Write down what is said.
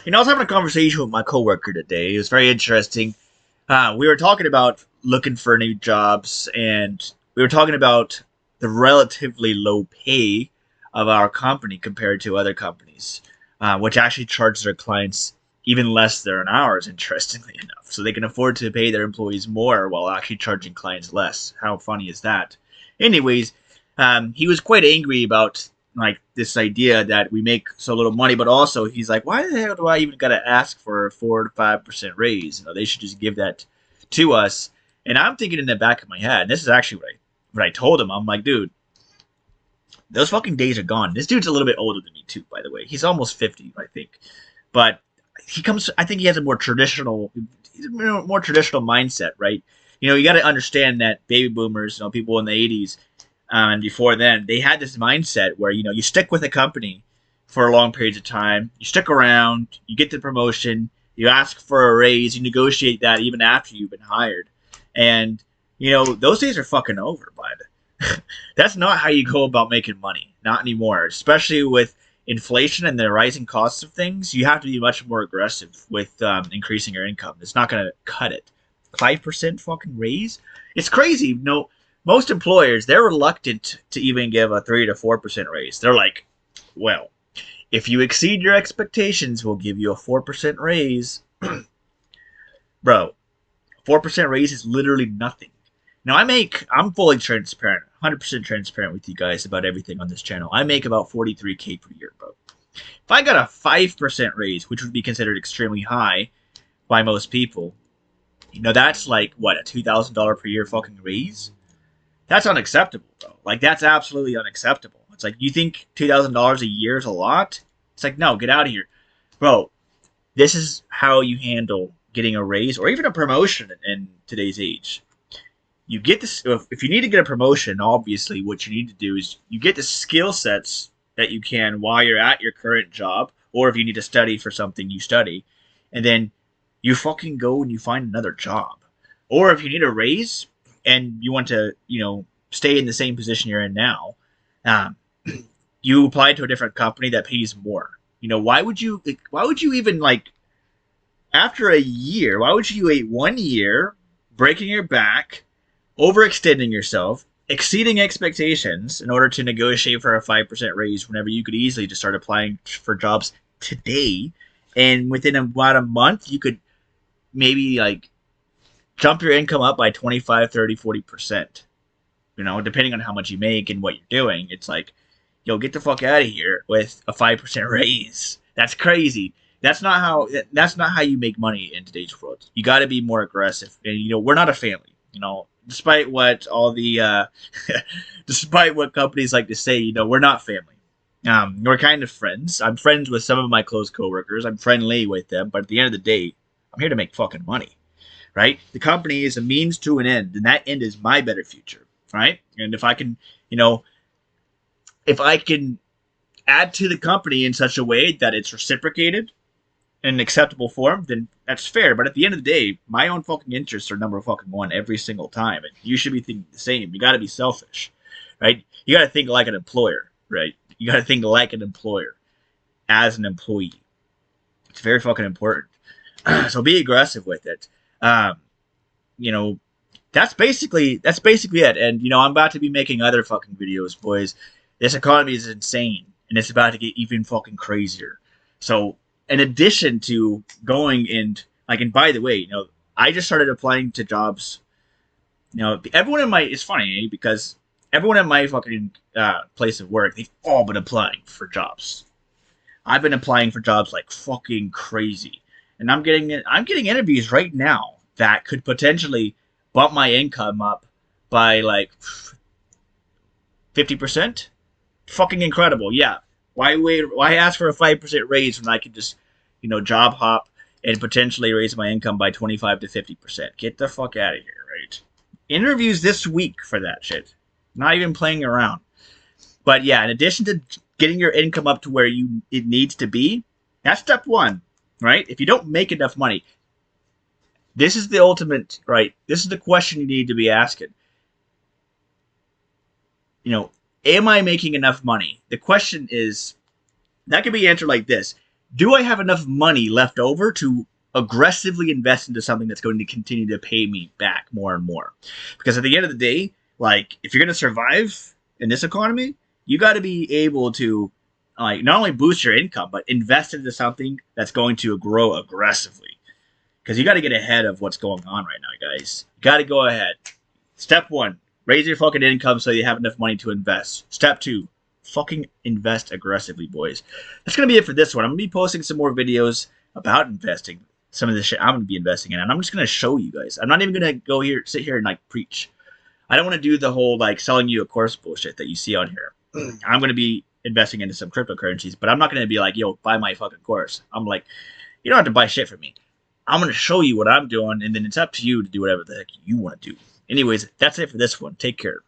I was having a conversation with my coworker today. It was very interesting. We were talking about looking for new jobs, and we were talking about the relatively low pay of our company compared to other companies, which actually charge their clients even less than ours, interestingly enough. So they can afford to pay their employees more while actually charging clients less. How funny is that? Anyways, he was quite angry about like this idea that we make so little money, but also he's like, why the hell do I even gotta ask for a 4 to 5% raise? They should just give that to us. And I'm thinking in the back of my head, and this is actually what I told him. I'm like, dude, those fucking days are gone. This dude's a little bit older than me too, by the way. He's almost 50, I think. But he comes. I think he has a more traditional mindset, right? You got to understand that baby boomers, people in the 80s and before then, they had this mindset where you stick with a company for long periods of time, you stick around, you get the promotion, you ask for a raise, you negotiate that even after you've been hired, and those days are fucking over, bud. That's not how you go about making money, not anymore. Especially with inflation and the rising costs of things, you have to be much more aggressive with increasing your income. It's not going to cut it. 5% fucking raise? It's crazy. No, most employers, they're reluctant to even give a 3 to 4% raise. They're like, well, if you exceed your expectations, we'll give you a 4% raise. Bro, 4% raise is literally nothing. Now I'm fully transparent, 100% transparent with you guys about everything on this channel. I make about 43K per year, bro. If I got a 5% raise, which would be considered extremely high by most people, that's like, what, a $2,000 per year fucking raise? That's unacceptable, bro. Like, that's absolutely unacceptable. It's like, you think $2,000 a year is a lot? It's like, no, get out of here. Bro, this is how you handle getting a raise or even a promotion in today's age. You get this. If you need to get a promotion, obviously what you need to do is you get the skill sets that you can while you're at your current job, or if you need to study for something, you study, and then you fucking go and you find another job. Or if you need a raise and you want to, stay in the same position you're in now, um, you apply to a different company that pays more. Why would you? Why would you even like after a year? Why would you wait 1 year, breaking your back, overextending yourself, exceeding expectations in order to negotiate for a 5% raise whenever you could easily just start applying for jobs today, and within about a month you could maybe like jump your income up by 25, 30, 40%, depending on how much you make and what you're doing. It's like, get the fuck out of here with a 5% raise. That's crazy. That's not how you make money in today's world. You got to be more aggressive. And we're not a family. Despite what all the despite what companies like to say, we're not family. We're kind of friends. I'm friends with some of my close coworkers. I'm friendly with them, but at the end of the day, I'm here to make fucking money, right? The company is a means to an end, and that end is my better future, right? And if I can add to the company in such a way that it's reciprocated in an acceptable form, then that's fair. But at the end of the day, my own fucking interests are number fucking one every single time, and you should be thinking the same. You got to be selfish, right? You got to think like an employer, right? You got to think like an employer as an employee. It's very fucking important. So be aggressive with it. You know, that's basically it. And I'm about to be making other fucking videos, boys. This economy is insane, and it's about to get even fucking crazier. So, in addition to going and by the way, I just started applying to jobs. Everyone in my it's funny because everyone in my fucking place of work, they've all been applying for jobs. I've been applying for jobs like fucking crazy, and I'm getting interviews right now that could potentially bump my income up by like 50%. Fucking incredible, yeah. Why wait? Why ask for a 5% raise when I could just, job hop and potentially raise my income by 25 to 50%? Get the fuck out of here, right? Interviews this week for that shit. Not even playing around. But yeah, in addition to getting your income up to where it needs to be, that's step one, right? If you don't make enough money, this is the ultimate, right? This is the question you need to be asking. Am I making enough money? The question is, that can be answered like this. do I have enough money left over to aggressively invest into something that's going to continue to pay me back more and more? Because at the end of the day, like if you're going to survive in this economy, you got to be able to like not only boost your income but invest into something that's going to grow aggressively. Because you got to get ahead of what's going on right now, guys. You got to go ahead. Step one, raise your fucking income so you have enough money to invest. Step two, fucking invest aggressively, boys. That's gonna be it for this one. I'm gonna be posting some more videos about investing. Some of the shit I'm gonna be investing in, and I'm just gonna show you guys. I'm not even gonna sit here and like preach. I don't want to do the whole like selling you a course bullshit that you see on here. I'm gonna be investing into some cryptocurrencies, but I'm not gonna be like, yo, buy my fucking course. I'm like, you don't have to buy shit from me. I'm gonna show you what I'm doing, and then it's up to you to do whatever the heck you want to do. Anyways, that's it for this one. Take care.